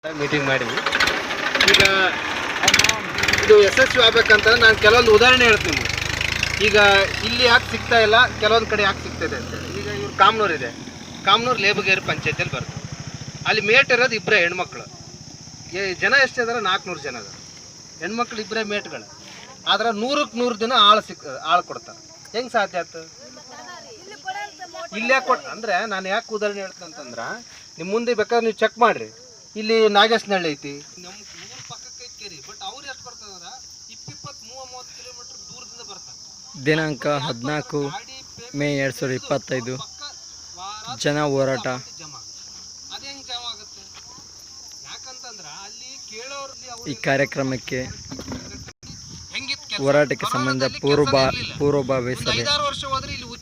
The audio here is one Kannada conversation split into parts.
ಮೀಟಿಂಗ್ ಮಾಡಿದ್ವಿ. ಈಗ ಇದು ಯಶಸ್ವಿ ಆಗ್ಬೇಕಂತಂದ್ರೆ ನಾನು ಕೆಲವೊಂದು ಉದಾಹರಣೆ ಹೇಳ್ತೀನಿ ನಿಮಗೆ. ಈಗ ಇಲ್ಲಿ ಯಾಕೆ ಸಿಗ್ತಾ ಇಲ್ಲ, ಕೆಲವೊಂದು ಕಡೆ ಯಾಕೆ ಸಿಗ್ತಾಯಿದೆ ಅಂತೇಳಿ. ಈಗ ಇವ್ರು ಕಾಮನೂರು ಇದೆ, ಕಾಮನೂರು ಲೇಬಗೇರಿ ಪಂಚಾಯತಿಯಲ್ಲಿ ಬರ್ತದೆ. ಅಲ್ಲಿ ಮೇಟ್ ಇರೋದು ಇಬ್ಬರೇ ಹೆಣ್ಮಕ್ಳು. ಜನ ಎಷ್ಟಿದಾರೆ? 400 ಜನ ಅದ ಹೆಣ್ಮಕ್ಳು, ಇಬ್ಬರೇ ಮೇಟ್ಗಳು. ಆದ್ರೆ 100ಕ್ಕೆ 100 ದಿನ ಆಳು ಕೊಡ್ತಾರೆ. ಹೆಂಗೆ ಸಾಧ್ಯ ಆಯ್ತು? ಇಲ್ಲೇ ಅಂದರೆ ನಾನು ಯಾಕೆ ಉದಾಹರಣೆ ಹೇಳ್ತೀನಿ ಅಂತಂದ್ರೆ, ನಿಮ್ಮ ಮುಂದೆ ಬೇಕಾದ್ರೆ ನೀವು ಚೆಕ್ ಮಾಡಿರಿ. ಇಲ್ಲಿ ನಾಗೇಶ್ನಹಳ್ಳಿ ಐತಿ, ನಮ್ಮ ಊರ ಪಕ್ಕಕ್ಕೆ ಐತಿ, ಬಟ್ ಅವ್ರು ಎಷ್ಟು ಬರ್ತಾರೆ? 20-30 ಕಿಲೋಮೀಟರ್ ದೂರದಿಂದ ಬರ್ತಾರೆ. ದಿನಾಂಕ 14 ಮೇ 2025 ಜನ ಹೋರಾಟ. ಅದು ಹೆಂಗೆ ಜಮ ಆಗುತ್ತೆ? ಯಾಕಂತಂದ್ರೆ ಅಲ್ಲಿ ಕೇಳೋರು ಈ ಕಾರ್ಯಕ್ರಮಕ್ಕೆ ಹೋರಾಟಕ್ಕೆ ಸಂಬಂಧ ಪೂರ್ವಭಾವಿ ಸಭೆ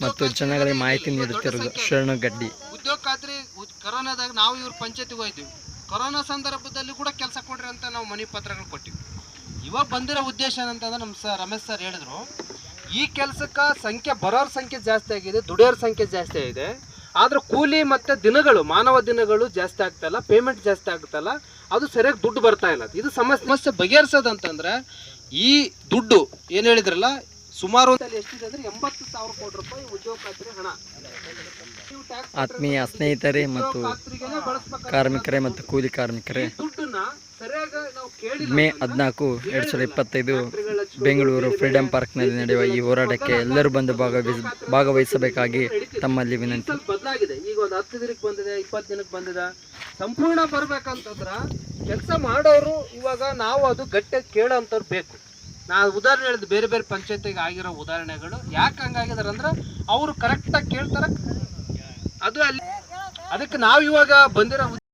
ಮತ್ತು ಜನಗಳಿಗೆ ಮಾಹಿತಿ ನೀಡುತ್ತಿರುವುದು ಶರಣಗಡ್ಡಿ. ಉದ್ಯೋಗ ಖಾತ್ರಿ ಕೊರೋನಾದಾಗ ನಾವು ಇವ್ರ ಪಂಚಾಯತಿಗೆ ಹೋಯ್ತೀವಿ. ಕೊರೋನಾ ಸಂದರ್ಭದಲ್ಲಿ ಕೂಡ ಕೆಲಸ ಕೊಡ್ರಿ ಅಂತ ನಾವು ಮನವಿ ಪತ್ರಗಳು ಕೊಟ್ಟಿವಿ. ಇವಾಗ ಬಂದಿರೋ ಉದ್ದೇಶ ಏನಂತಂದ್ರೆ ನಮ್ಮ ರಮೇಶ್ ಸರ್ ಹೇಳಿದ್ರು, ಈ ಕೆಲಸಕ್ಕೆ ಸಂಖ್ಯೆ ಬರೋರ ಸಂಖ್ಯೆ ಜಾಸ್ತಿ ಆಗಿದೆ, ದುಡಿಯೋರ ಸಂಖ್ಯೆ ಜಾಸ್ತಿ ಆಗಿದೆ. ಆದ್ರೆ ಕೂಲಿ ಮತ್ತು ದಿನಗಳು, ಮಾನವ ದಿನಗಳು ಜಾಸ್ತಿ ಆಗ್ತಾಯಿಲ್ಲ, ಪೇಮೆಂಟ್ ಜಾಸ್ತಿ ಆಗ್ತಾಯಿಲ್ಲ, ಅದು ಸರಿಯಾಗಿ ದುಡ್ಡು ಬರ್ತಾ ಇಲ್ಲ. ಇದು ಸಮಸ್ಯೆ ಬಗೆಹರಿಸೋದಂತಂದ್ರೆ ಈ ದುಡ್ಡು ಏನು ಹೇಳಿದ್ರಲ್ಲ, ಸುಮಾರು ಎಷ್ಟಿದೆ ಅಂದರೆ 80,000 ಕೋಟಿ ರೂಪಾಯಿ ಉದ್ಯೋಗ ಖಾತ್ರಿ ಹಣ. ಆತ್ಮೀಯ ಸ್ನೇಹಿತರೆ ಮತ್ತು ಕಾರ್ಮಿಕರೇ ಮತ್ತು ಕೂಲಿ ಕಾರ್ಮಿಕರೇ, ಮೇ 14, 2025 ಬೆಂಗಳೂರು ಫ್ರೀಡಂ ಪಾರ್ಕ್ನಲ್ಲಿ ನಡೆಯುವ ಈ ಹೋರಾಟಕ್ಕೆ ಎಲ್ಲರೂ ಬಂದು ಭಾಗವಹಿಸಬೇಕಾಗಿ ತಮ್ಮಲ್ಲಿ ವಿನಂತಿ. ಬದಲಾಗಿದೆ. ಈಗ ಒಂದು 10 ದಿನಕ್ಕೆ ಬಂದಿದೆ, 20 ದಿನಕ್ಕೆ ಬಂದಿದೆ. ಸಂಪೂರ್ಣ ಬರ್ಬೇಕಂತಂದ್ರೆ ಕೆಲಸ ಮಾಡೋರು ಇವಾಗ ನಾವು ಅದು ಗಟ್ಟಿಯಾಗಿ ಕೇಳೋಂಥವ್ರು ಬೇಕು. ನಾನು ಉದಾಹರಣೆ ಹೇಳಿದ್ದು ಬೇರೆ ಬೇರೆ ಪಂಚಾಯತಿಗೆ ಆಗಿರೋ ಉದಾಹರಣೆಗಳು. ಯಾಕೆ ಹಂಗಾಗಿದಾರೆ ಅಂದ್ರೆ ಅವರು ಕರೆಕ್ಟಾಗಿ ಕೇಳ್ತಾರೆ. ಅದು ಅಲ್ಲಿ ಅದಕ್ಕೆ ನಾವು ಇವಾಗ ಬಂದಿರೋ